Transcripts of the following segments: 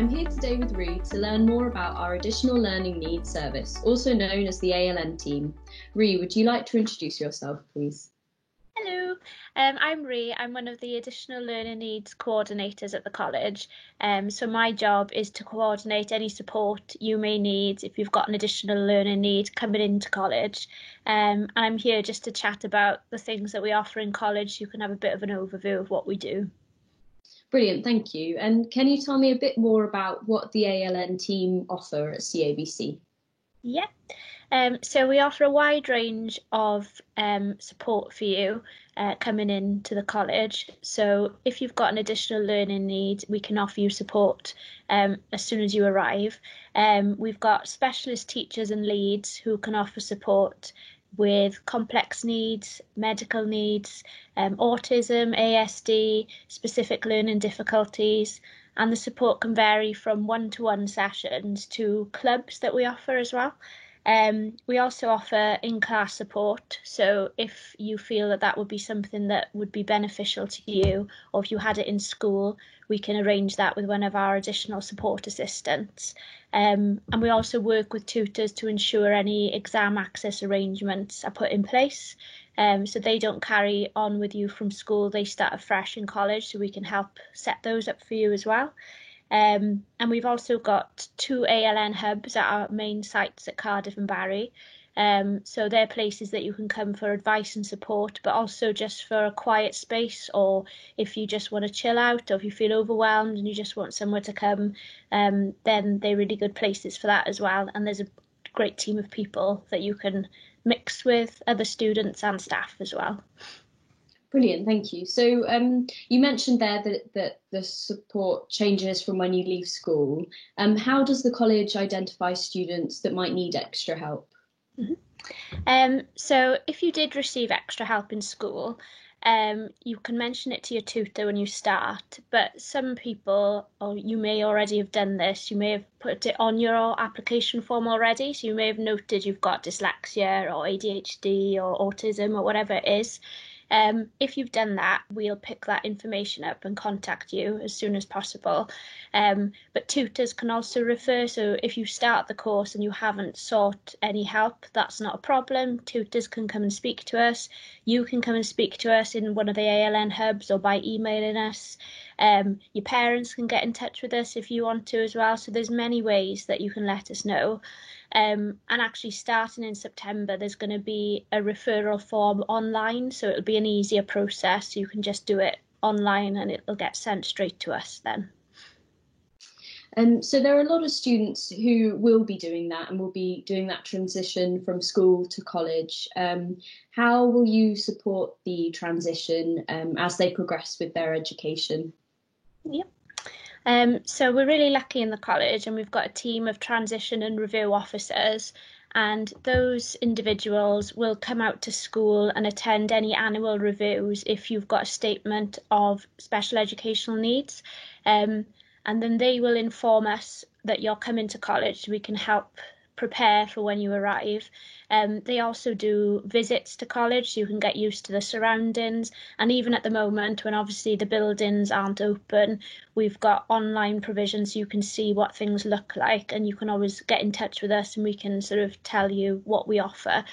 I'm here today with Ree to learn more about our Additional Learning Needs Service, also known as the ALN team. Ree, would you like to introduce yourself, please? Hello, I'm Ree. I'm one of the Additional Learning Needs coordinators at the college. So my job is to coordinate any support you may need if you've got an additional learning need coming into college. And I'm here just to chat about the things that we offer in college so you can have a bit of an overview of what we do. Brilliant, thank you. And can you tell me a bit more about what the ALN team offer at CABC? Yeah. So we offer a wide range of support for you coming into the college. So if you've got an additional learning need, we can offer you support as soon as you arrive. We've got specialist teachers and leads who can offer support with complex needs, medical needs, autism, ASD, specific learning difficulties, and the support can vary from one-to-one sessions to clubs that we offer as well. We also offer in-class support, so if you feel that that would be something that would be beneficial to you, or if you had it in school, we can arrange that with one of our additional support assistants. And we also work with tutors to ensure any exam access arrangements are put in place. So they don't carry on with you from school, they start afresh in college, so we can help set those up for you as well. And we've also got 2 ALN hubs at our main sites at Cardiff and Barry. So they're places that you can come for advice and support, but also just for a quiet space, or if you just want to chill out, or if you feel overwhelmed and you just want somewhere to come, then they're really good places for that as well. And there's a great team of people that you can mix with, other students and staff as well. Brilliant, thank you. So you mentioned there that the support changes from when you leave school. How does the college identify students that might need extra help? So if you did receive extra help in school, you can mention it to your tutor when you start, but some people, or you may already have done this, you may have put it on your application form already, so you may have noted you've got dyslexia or ADHD or autism or whatever it is. If you've done that, we'll pick that information up and contact you as soon as possible. But tutors can also refer, so if you start the course and you haven't sought any help, that's not a problem. Tutors can come and speak to us. You can come and speak to us in one of the ALN hubs or by emailing us. Your parents can get in touch with us if you want to as well. So there's many ways that you can let us know. And actually starting in September, there's going to be a referral form online. So it'll be an easier process. You can just do it online and it'll get sent straight to us then. So there are a lot of students who will be doing that and will be doing that transition from school to college. How will you support the transition as they progress with their education? Yep. So we're really lucky in the college, and we've got a team of transition and review officers, and those individuals will come out to school and attend any annual reviews if you've got a statement of special educational needs. And then they will inform us that you're coming to college so we can help prepare for when you arrive. They also do visits to college so you can get used to the surroundings, and even at the moment when obviously the buildings aren't open, we've got online provisions so you can see what things look like, and you can always get in touch with us and we can sort of tell you what we offer.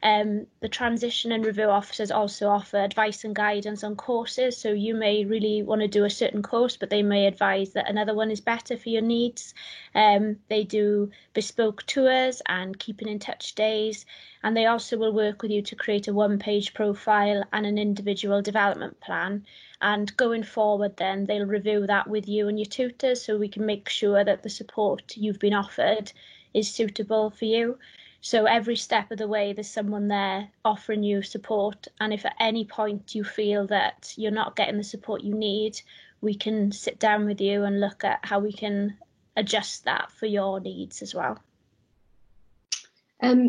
The transition and review officers also offer advice and guidance on courses, so you may really want to do a certain course but they may advise that another one is better for your needs. They do bespoke tours and keeping in touch days, and they also will work with you to create a one-page profile and an individual development plan. And going forward then they'll review that with you and your tutors so we can make sure that the support you've been offered is suitable for you. So every step of the way there's someone there offering you support, and if at any point you feel that you're not getting the support you need, we can sit down with you and look at how we can adjust that for your needs as well.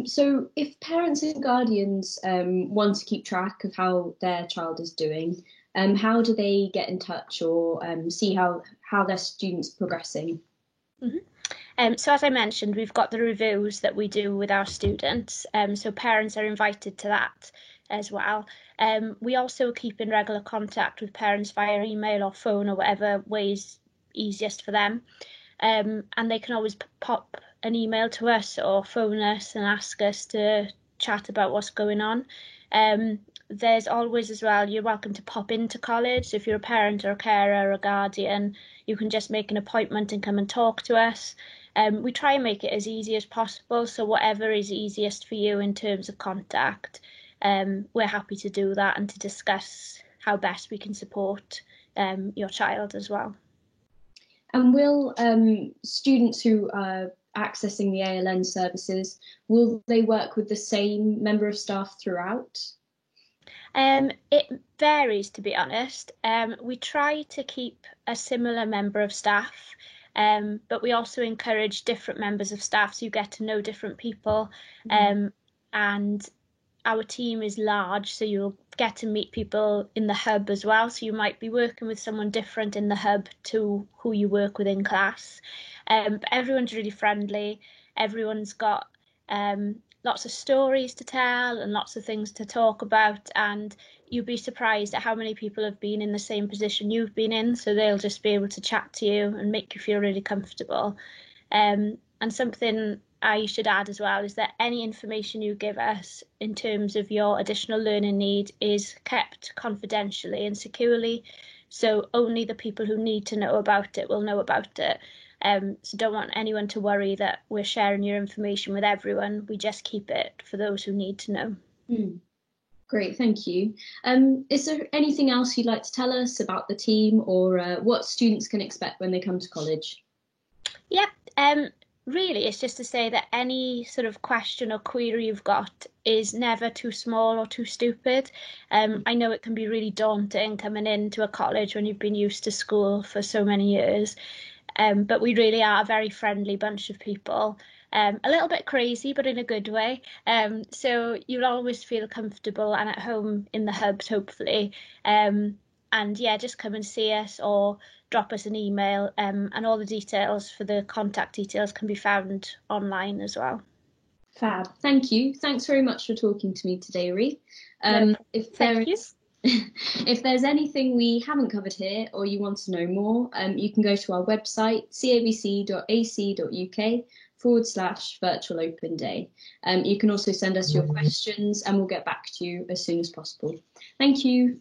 So if parents and guardians want to keep track of how their child is doing, how do they get in touch or see how their students progressing? So as I mentioned, we've got the reviews that we do with our students, so parents are invited to that as well. We also keep in regular contact with parents via email or phone or whatever way is easiest for them. and they can always pop an email to us or phone us and ask us to chat about what's going on. There's always as well, you're welcome to pop into college. So if you're a parent or a carer or a guardian, you can just make an appointment and come and talk to us. We try and make it as easy as possible. So whatever is easiest for you in terms of contact, we're happy to do that and to discuss how best we can support your child as well. And will students who are accessing the ALN services, will they work with the same member of staff throughout? It varies, to be honest. We try to keep a similar member of staff, but we also encourage different members of staff so you get to know different people. And our team is large, so you'll get to meet people in the hub as well. So you might be working with someone different in the hub to who you work with in class. But everyone's really friendly. Everyone's got lots of stories to tell and lots of things to talk about, and you'd be surprised at how many people have been in the same position you've been in, so they'll just be able to chat to you and make you feel really comfortable. And something I should add as well is that any information you give us in terms of your additional learning need is kept confidentially and securely, so only the people who need to know about it will know about it. So don't want anyone to worry that we're sharing your information with everyone. We just keep it for those who need to know. Great, thank you. Is there anything else you'd like to tell us about the team, or what students can expect when they come to college? Yeah, really, it's just to say that any sort of question or query you've got is never too small or too stupid. I know it can be really daunting coming into a college when you've been used to school for so many years. But we really are a very friendly bunch of people, a little bit crazy, but in a good way. So you'll always feel comfortable and at home in the hubs, hopefully. And yeah, just come and see us or drop us an email, and all the details for the contact details can be found online as well. Fab, thank you. Thanks very much for talking to me today, Ree. Thank you. If there's anything we haven't covered here or you want to know more, you can go to our website, cabc.ac.uk/virtual open day. You can also send us your questions and we'll get back to you as soon as possible. Thank you.